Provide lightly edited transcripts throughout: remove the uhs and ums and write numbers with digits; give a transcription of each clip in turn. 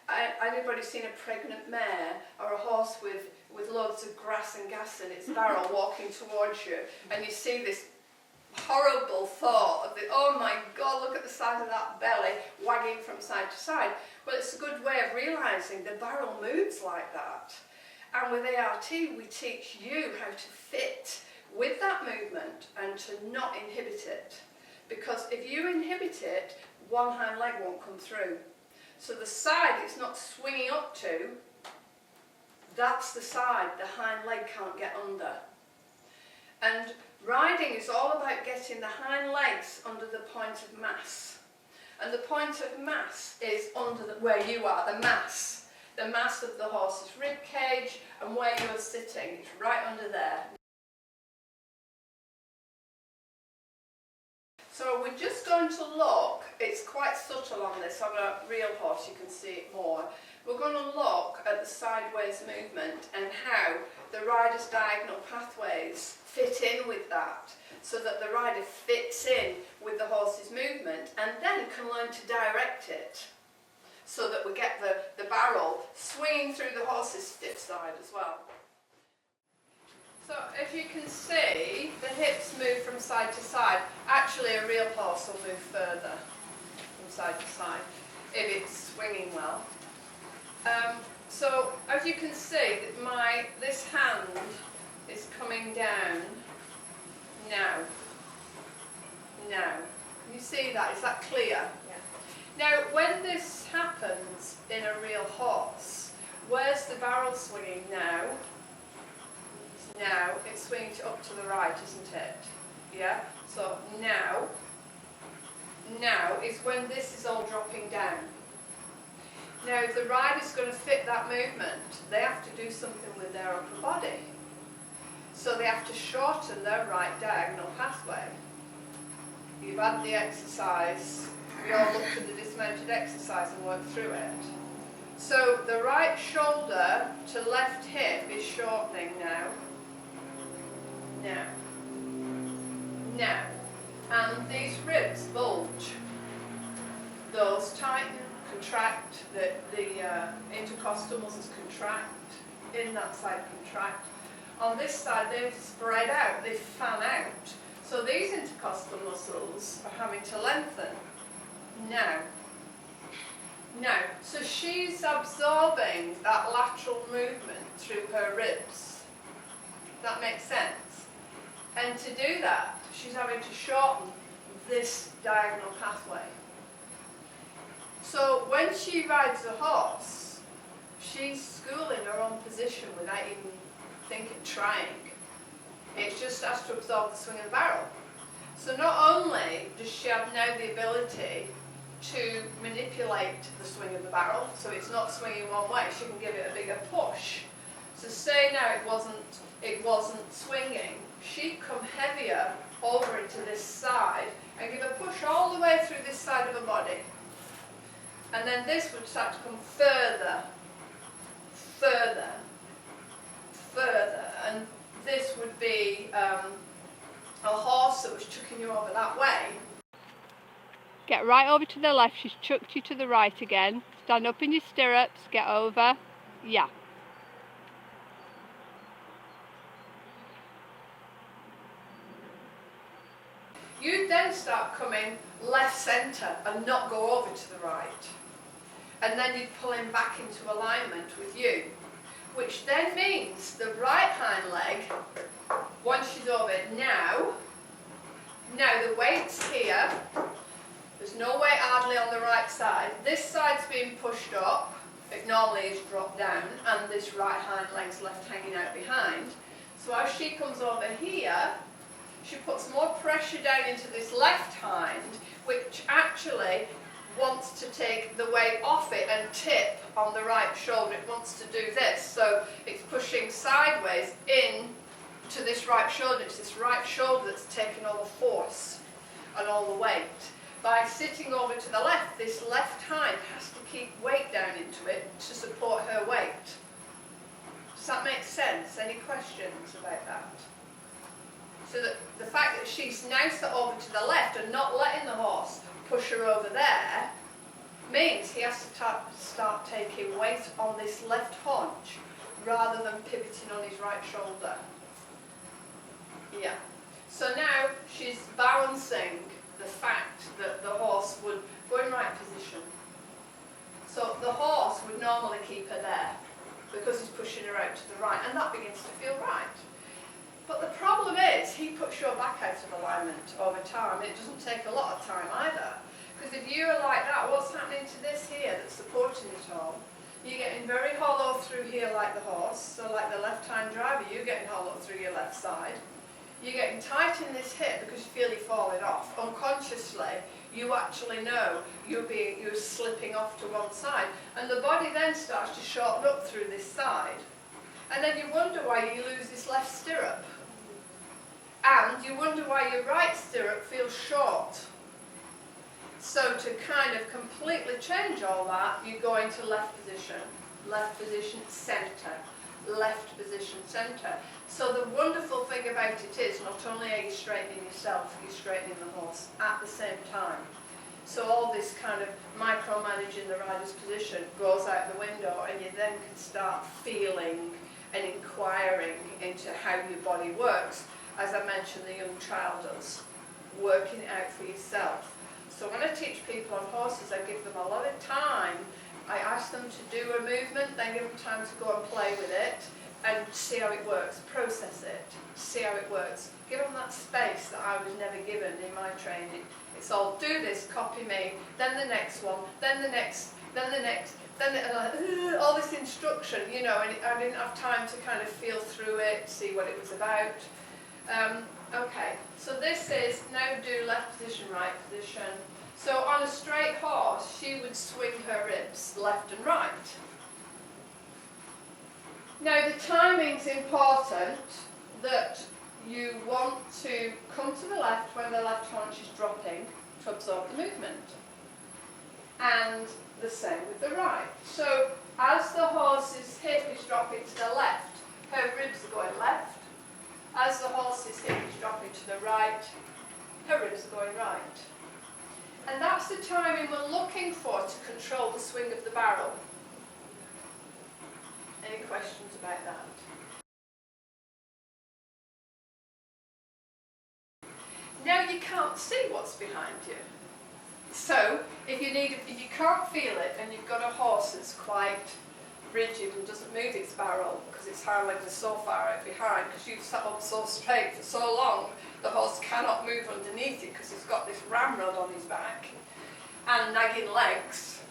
Anybody seen a pregnant mare or a horse with loads of grass and gas in its barrel walking towards you, and you see this horrible thought of oh my God, look at the size of that belly wagging from side to side. Well, it's a good way of realising the barrel moves like that. And with ART, we teach you how to fit with that movement and to not inhibit it. Because if you inhibit it, one hind leg won't come through. So the side it's not swinging up to, that's the side the hind leg can't get under. And riding is all about getting the hind legs under the point of mass. And the point of mass is under where you are, the mass of the horse's rib cage, and where you're sitting, it's right under there. So we're just going to look, it's quite subtle on this, on a real horse you can see it more. We're going to look at the sideways movement and how the rider's diagonal pathways fit in with that, so that the rider fits in with the horse's movement and then can learn to direct it, so that we get the barrel swinging through the horse's stiff side as well. So if you can see, the hips move from side to side. Actually, a real horse will move further from side to side if it's swinging well. So as you can see, this hand is coming down now. Now. Can you see that? Is that clear? Yeah. Now, when this happens in a real horse, where's the barrel swinging now? Now, it's swinging up to the right, isn't it? Yeah? So now is when this is all dropping down. Now, if the rider's going to fit that movement, they have to do something with their upper body. So they have to shorten their right diagonal pathway. You've had the exercise, we all looked at the dismounted exercise and worked through it. So the right shoulder to left hip is shortening now. Now. And these ribs bulge. Those tighten, contract, the intercostal muscles contract, in that side contract. On this side they spread out, they fan out. So these intercostal muscles are having to lengthen. Now, so she's absorbing that lateral movement through her ribs. That makes sense? And to do that, she's having to shorten this diagonal pathway. So when she rides a horse, she's schooling her own position without even trying. It just has to absorb the swing of the barrel. So not only does she have now the ability to manipulate the swing of the barrel, so it's not swinging one way, she can give it a bigger push. So say now it wasn't swinging, she'd come heavier over into this side and give a push all the way through this side of her body. And then this would start to come further, and this would be a horse that was chucking you over that way. Get right over to the left, she's chucked you to the right again. Stand up in your stirrups, get over. Yeah. You'd then start coming left centre and not go over to the right. And then you'd pull him back into alignment with you. Which then means the right hind leg, once she's over now the weight's here. There's no weight hardly on the right side. This side's being pushed up. It normally is dropped down, and this right hind leg's left hanging out behind. So as she comes over here, she puts more pressure down into this left hind, which actually wants to take the weight off it and tip on the right shoulder. It wants to do this. So it's pushing sideways in to this right shoulder. It's this right shoulder that's taking all the force and all the weight. By sitting over to the left, this left hind has to keep weight down into it to support her weight. Does that make sense? Any questions about that? So that the fact that she's now set over to the left and not letting the horse push her over there means he has to start taking weight on this left haunch rather than pivoting on his right shoulder. Yeah. So now she's balancing the fact that the horse would go in right position. So the horse would normally keep her there because he's pushing her out to the right, and that begins to feel right. But the problem is, he puts your back out of alignment over time. It doesn't take a lot of time either. Because if you are like that, what's happening to this here that's supporting it all? You're getting very hollow through here like the horse, so like the left-hand driver, you're getting hollow through your left side. You're getting tight in this hip because you feel you're falling off. Unconsciously, you actually know you're slipping off to one side. And the body then starts to shorten up through this side. And then you wonder why you lose this left stirrup. And you wonder why your right stirrup feels short. So to kind of completely change all that, you go into left position, centre, left position, centre. So the wonderful thing about it is, not only are you straightening yourself, you're straightening the horse at the same time. So all this kind of micromanaging the rider's position goes out the window, and you then can start feeling and inquiring into how your body works. As I mentioned, the young child does, working it out for yourself. So when I teach people on horses, I give them a lot of time. I ask them to do a movement, then give them time to go and play with it and see how it works, process it, see how it works. Give them that space that I was never given in my training. It's all do this, copy me, then the next one, then the next, then the next, then all this instruction, you know, and I didn't have time to kind of feel through it, see what it was about. Okay, so this is now do left position, right position. So on a straight horse, she would swing her ribs left and right. Now the timing's important, that you want to come to the left when the left haunch is dropping to absorb the movement. And the same with the right. So as the horse's hip is dropping to the left, her ribs are going left. As the horse's hip is dropping to the right, her ribs are going right. And that's the timing we're looking for to control the swing of the barrel. Any questions about that? Now you can't see what's behind you. So if you can't feel it and you've got a horse that's quite rigid and doesn't move its barrel because its hind legs are so far out behind, because you've sat up so straight for so long, the horse cannot move underneath it because he's got this ramrod on his back and nagging legs.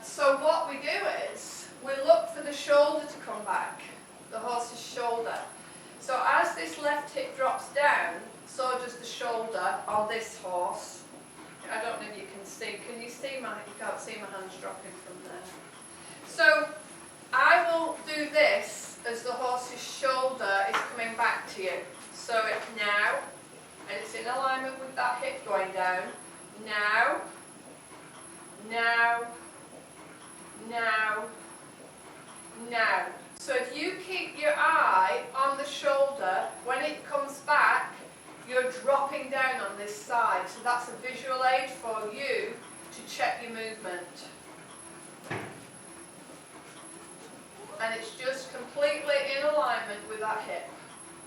So what we do is we look for the shoulder to come back, the horse's shoulder. So as this left hip drops down, so does the shoulder on this horse. I don't know if you can see. Can you see you can't see my hands dropping from there. So I will do this as the horse's shoulder is coming back to you. So it's now, and it's in alignment with that hip going down. Now, now, now, now. So if you keep your eye on the shoulder, when it comes back, you're dropping down on this side. So that's a visual aid for you to check your movement. And it's just completely in alignment with that hip.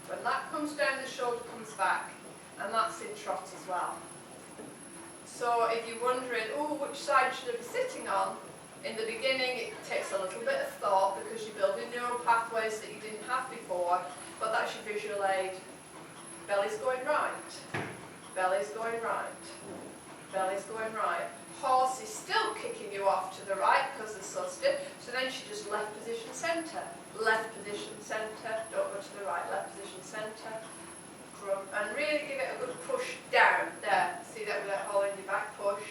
When that comes down, the shoulder comes back. And that's in trot as well. So if you're wondering, which side should I be sitting on? In the beginning, it takes a little bit of thought because you're building neural pathways that you didn't have before, but that's your visual aid. Belly's going right. Belly's going right. Belly's going right. Horse is still kicking you off to the right because they're so stiff. So then she just left position centre. Left position centre. Don't go to the right. Left position centre. And really give it a good push down. There. See that with that hole in your back push.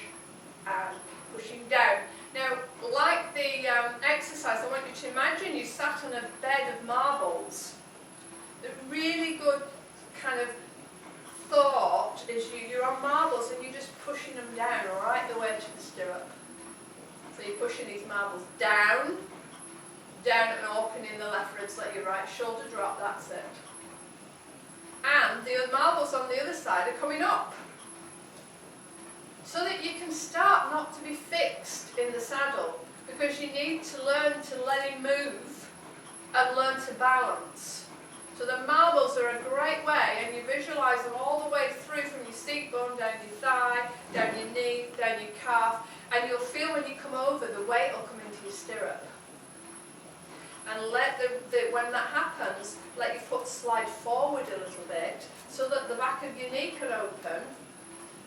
And pushing down. Now, like the exercise, I want you to imagine you sat on a bed of marbles. The really good kind of thought is you're on marbles and you're just pushing them down right the way to the stirrup. So you're pushing these marbles down, down and opening the left ribs, let your right shoulder drop, that's it. And the marbles on the other side are coming up. so that you can start not to be fixed in the saddle, because you need to learn to let him move and learn to balance. So the marbles are a great way, and you visualise them all the way through from your seat bone, down your thigh, down your knee, down your calf, and you'll feel when you come over the weight will come into your stirrup. And let when that happens, let your foot slide forward a little bit so that the back of your knee can open.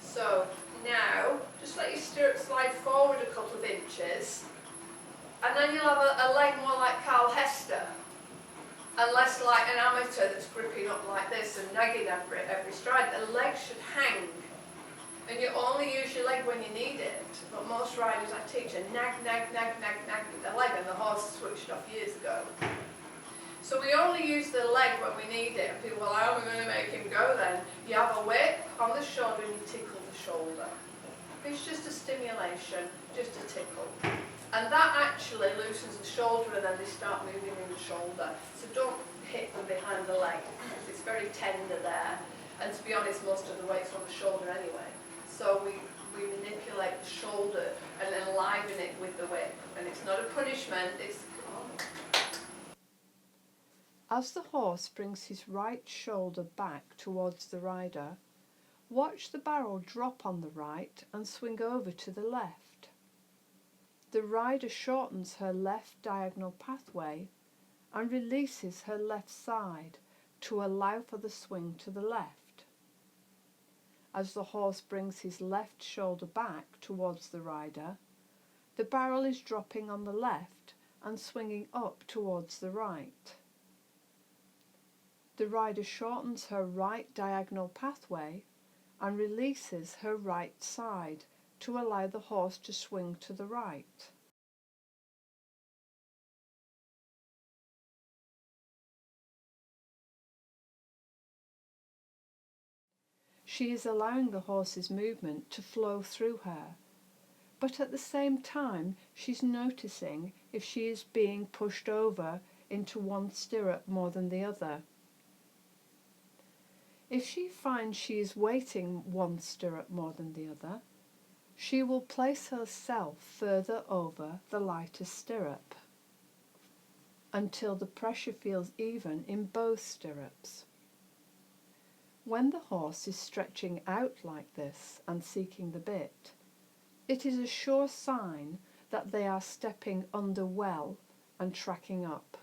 So now, just let your stirrup slide forward a couple of inches, and then you'll have a leg more like Carl Hester, and less like an amateur that's gripping up like this and nagging every stride. The leg should hang, and you only use your leg when you need it. But most riders I teach are nag with the leg, and the horse switched off years ago. So we only use the leg when we need it. And people, well, how am I going to make him go then? You have a whip on the shoulder and you tickle the shoulder. It's just a stimulation, just a tickle. And that actually loosens the shoulder, and then they start moving in the shoulder. So don't hit them behind the leg, because it's very tender there. And to be honest, most of the weight's on the shoulder anyway. So we manipulate the shoulder and enliven it with the whip. And it's not a punishment, it's... As the horse brings his right shoulder back towards the rider, watch the barrel drop on the right and swing over to the left. The rider shortens her left diagonal pathway and releases her left side to allow for the swing to the left. As the horse brings his left shoulder back towards the rider, the barrel is dropping on the left and swinging up towards the right. The rider shortens her right diagonal pathway and releases her right side to allow the horse to swing to the right. She is allowing the horse's movement to flow through her, but at the same time she's noticing if she is being pushed over into one stirrup more than the other. If she finds she is weighting one stirrup more than the other, she will place herself further over the lighter stirrup until the pressure feels even in both stirrups. When the horse is stretching out like this and seeking the bit, it is a sure sign that they are stepping under well and tracking up.